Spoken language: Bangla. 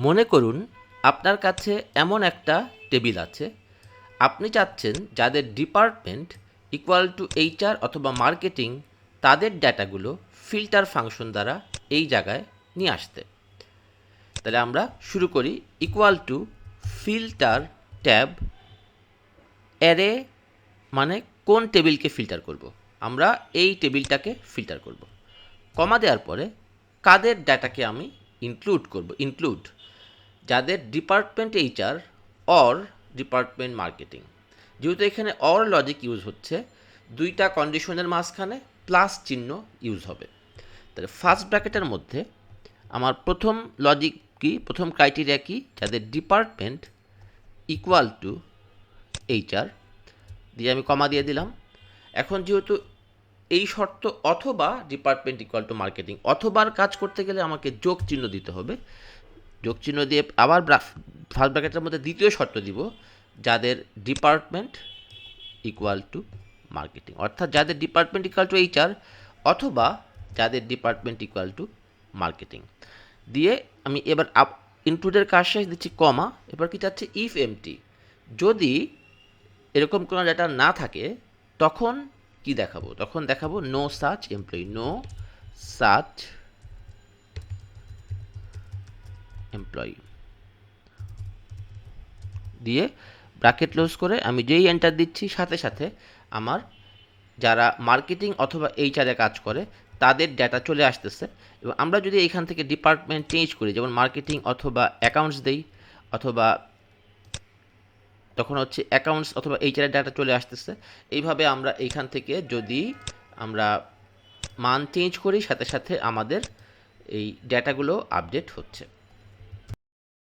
মনে করুন আপনার কাছে এমন একটা টেবিল আছে, আপনি চাচ্ছেন যাদের ডিপার্টমেন্ট ইকুয়াল টু এইচআর অথবা মার্কেটিং তাদের ডেটাগুলো ফিল্টার ফাংশন দ্বারা এই জায়গায় নিয়ে আসতে। তাহলে আমরা শুরু করি। Equal to filter tab array, মানে কোন টেবিলকে ফিল্টার করব, আমরা এই টেবিলটাকে ফিল্টার করব। কমা দেওয়ার পরে কাদের ডাটাকে আমি ইনক্লুড করব, ইনক্লুড যাদের department HR or department marketing. যেহেতু এখানে অর লজিক ইউজ হচ্ছে, দুইটা কন্ডিশনের মাঝখানে প্লাস চিহ্ন ইউজ হবে। তাহলে ফার্স্ট ব্র্যাকেটের মধ্যে আমার প্রথম লজিক কি, প্রথম ক্রাইটেরিয়া কি, যাদের ডিপার্টমেন্ট ইকুয়াল টু এইচআর দিয়ে আমি কমা দিয়ে দিলাম। এখন যেহেতু এই শর্ত অথবা ডিপার্টমেন্ট ইকুয়াল টু মার্কেটিং, অথবার কাজ করতে গেলে আমাকে যোগ চিহ্ন দিতে হবে। যোগ চিহ্ন দিয়ে আবার ফার্স্ট ব্র্যাকেটের মধ্যে দ্বিতীয় শর্ত দিব, যাদের ডিপার্টমেন্ট ইকুয়াল টু মার্কেটিং, অর্থাৎ যাদের ডিপার্টমেন্ট ইকুয়াল টু এইচআর অথবা যাদের ডিপার্টমেন্ট ইকুয়াল টু মার্কেটিং দিয়ে আমি এবার ইনক্লুডের কাজ শেষ দিচ্ছি কমা। এবার কি চাচ্ছে, ইফ এমটি, যদি এরকম কোনো ডাটা না থাকে তখন কি দেখাবো, তখন দেখাবো no such employee, no such employee দিয়ে ব্র্যাকেট ক্লোজ করে আমি যেই এন্টার দিচ্ছি সাথে সাথে আমার যারা মার্কেটিং অথবা এইচআরে কাজ করে তাদের ডেটা চলে আসতেছে। এবং আমরা যদি এইখান থেকে ডিপার্টমেন্ট চেঞ্জ করি, যেমন মার্কেটিং অথবা অ্যাকাউন্টস দেই, অথবা তখন হচ্ছে অ্যাকাউন্টস অথবা এইচআরের ডাটা চলে আসতেছে। এইভাবে আমরা এইখান থেকে যদি আমরা মান চেঞ্জ করি সাথে সাথে আমাদের এই ডেটাগুলো আপডেট হচ্ছে।